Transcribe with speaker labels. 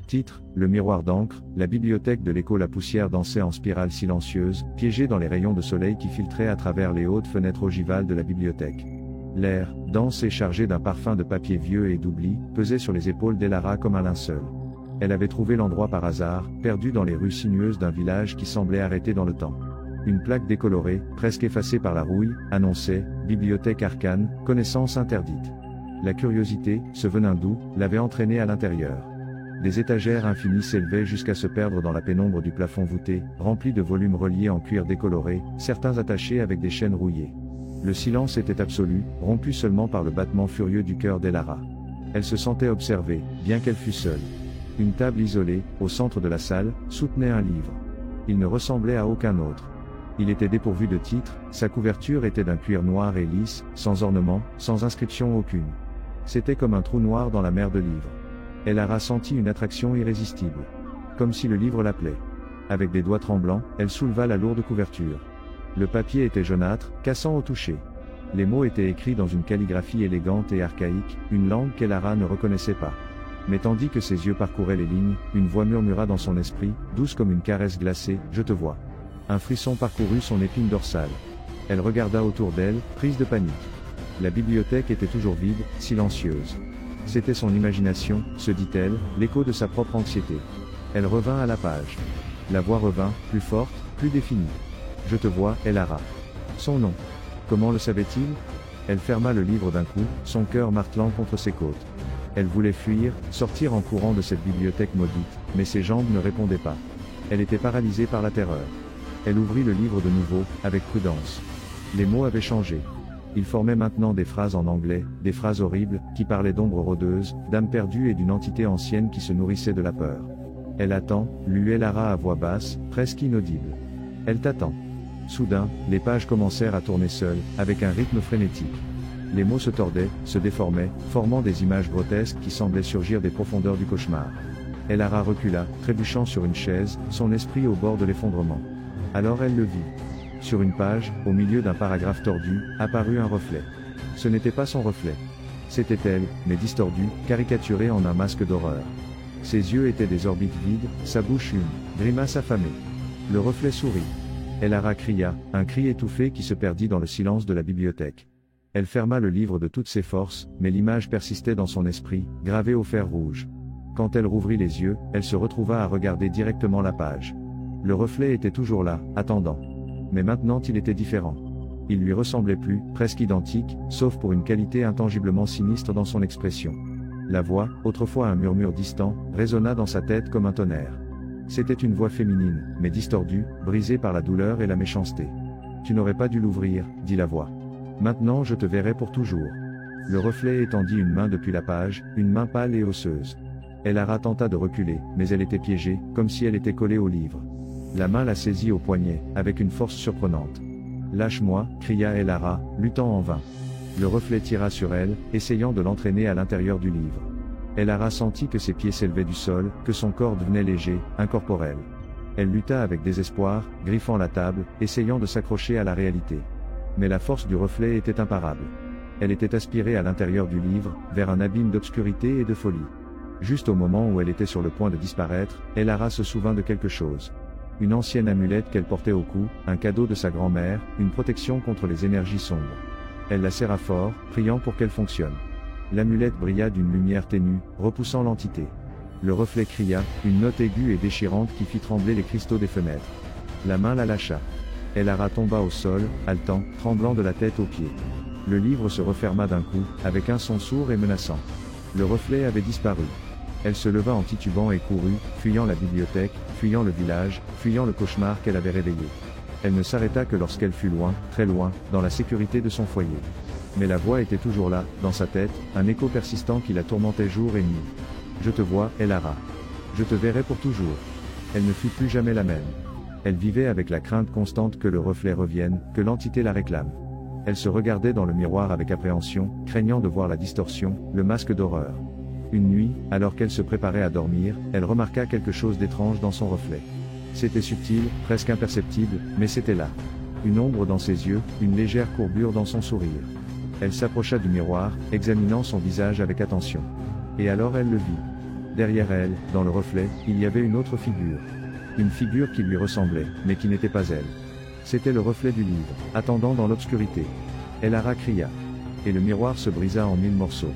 Speaker 1: Titre, Le miroir d'encre, la bibliothèque de l'écho. La poussière dansait en spirale silencieuse, piégée dans les rayons de soleil qui filtraient à travers les hautes fenêtres ogivales de la bibliothèque. L'air, dense et chargé d'un parfum de papier vieux et d'oubli, pesait sur les épaules d'Elara comme un linceul. Elle avait trouvé l'endroit par hasard, perdu dans les rues sinueuses d'un village qui semblait arrêté dans le temps. Une plaque décolorée, presque effacée par la rouille, annonçait « Bibliothèque arcane, connaissance interdite ». La curiosité, ce venin doux, l'avait entraînée à l'intérieur. Des étagères infinies s'élevaient jusqu'à se perdre dans la pénombre du plafond voûté, rempli de volumes reliés en cuir décoloré, certains attachés avec des chaînes rouillées. Le silence était absolu, rompu seulement par le battement furieux du cœur d'Elara. Elle se sentait observée, bien qu'elle fût seule. Une table isolée, au centre de la salle, soutenait un livre. Il ne ressemblait à aucun autre. Il était dépourvu de titre, sa couverture était d'un cuir noir et lisse, sans ornement, sans inscription aucune. C'était comme un trou noir dans la mer de livres. Elara sentit une attraction irrésistible. Comme si le livre l'appelait. Avec des doigts tremblants, elle souleva la lourde couverture. Le papier était jaunâtre, cassant au toucher. Les mots étaient écrits dans une calligraphie élégante et archaïque, une langue qu'Elara ne reconnaissait pas. Mais tandis que ses yeux parcouraient les lignes, une voix murmura dans son esprit, douce comme une caresse glacée, « Je te vois ». Un frisson parcourut son épine dorsale. Elle regarda autour d'elle, prise de panique. La bibliothèque était toujours vide, silencieuse. C'était son imagination, se dit-elle, l'écho de sa propre anxiété. Elle revint à la page. La voix revint, plus forte, plus définie. « Je te vois, Elara ». Son nom. Comment le savait-il? Elle ferma le livre d'un coup, son cœur martelant contre ses côtes. Elle voulait fuir, sortir en courant de cette bibliothèque maudite, mais ses jambes ne répondaient pas. Elle était paralysée par la terreur. Elle ouvrit le livre de nouveau, avec prudence. Les mots avaient changé. Ils formaient maintenant des phrases en anglais, des phrases horribles, qui parlaient d'ombres rôdeuses, d'âmes perdues et d'une entité ancienne qui se nourrissait de la peur. Elle attend, lut Elara à voix basse, presque inaudible. Elle t'attend. Soudain, les pages commencèrent à tourner seules, avec un rythme frénétique. Les mots se tordaient, se déformaient, formant des images grotesques qui semblaient surgir des profondeurs du cauchemar. Elara recula, trébuchant sur une chaise, son esprit au bord de l'effondrement. Alors elle le vit. Sur une page, au milieu d'un paragraphe tordu, apparut un reflet. Ce n'était pas son reflet. C'était elle, mais distordue, caricaturée en un masque d'horreur. Ses yeux étaient des orbites vides, sa bouche une grimace affamée. Le reflet sourit. Elara cria, un cri étouffé qui se perdit dans le silence de la bibliothèque. Elle ferma le livre de toutes ses forces, mais l'image persistait dans son esprit, gravée au fer rouge. Quand elle rouvrit les yeux, elle se retrouva à regarder directement la page. Le reflet était toujours là, attendant. Mais maintenant il était différent. Il lui ressemblait plus, presque identique, sauf pour une qualité intangiblement sinistre dans son expression. La voix, autrefois un murmure distant, résonna dans sa tête comme un tonnerre. C'était une voix féminine, mais distordue, brisée par la douleur et la méchanceté. « Tu n'aurais pas dû l'ouvrir, » dit la voix. « Maintenant je te verrai pour toujours. » Le reflet étendit une main depuis la page, une main pâle et osseuse. Elara tenta de reculer, mais elle était piégée, comme si elle était collée au livre. La main la saisit au poignet, avec une force surprenante. « Lâche-moi » cria Elara, luttant en vain. Le reflet tira sur elle, essayant de l'entraîner à l'intérieur du livre. Elara sentit que ses pieds s'élevaient du sol, que son corps devenait léger, incorporel. Elle lutta avec désespoir, griffant la table, essayant de s'accrocher à la réalité. Mais la force du reflet était imparable. Elle était aspirée à l'intérieur du livre, vers un abîme d'obscurité et de folie. Juste au moment où elle était sur le point de disparaître, Elara se souvint de quelque chose. Une ancienne amulette qu'elle portait au cou, un cadeau de sa grand-mère, une protection contre les énergies sombres. Elle la serra fort, priant pour qu'elle fonctionne. L'amulette brilla d'une lumière ténue, repoussant l'entité. Le reflet cria, une note aiguë et déchirante qui fit trembler les cristaux des fenêtres. La main la lâcha. Elara tomba au sol, haletant, tremblant de la tête aux pieds. Le livre se referma d'un coup, avec un son sourd et menaçant. Le reflet avait disparu. Elle se leva en titubant et courut, fuyant la bibliothèque, fuyant le village, fuyant le cauchemar qu'elle avait réveillé. Elle ne s'arrêta que lorsqu'elle fut loin, très loin, dans la sécurité de son foyer. Mais la voix était toujours là, dans sa tête, un écho persistant qui la tourmentait jour et nuit. « Je te vois, Elara. Je te verrai pour toujours. » Elle ne fut plus jamais la même. Elle vivait avec la crainte constante que le reflet revienne, que l'entité la réclame. Elle se regardait dans le miroir avec appréhension, craignant de voir la distorsion, le masque d'horreur. Une nuit, alors qu'elle se préparait à dormir, elle remarqua quelque chose d'étrange dans son reflet. C'était subtil, presque imperceptible, mais c'était là. Une ombre dans ses yeux, une légère courbure dans son sourire. Elle s'approcha du miroir, examinant son visage avec attention. Et alors elle le vit. Derrière elle, dans le reflet, il y avait une autre figure. Une figure qui lui ressemblait, mais qui n'était pas elle. C'était le reflet du livre, attendant dans l'obscurité. Elara cria. Et le miroir se brisa en 1000 morceaux.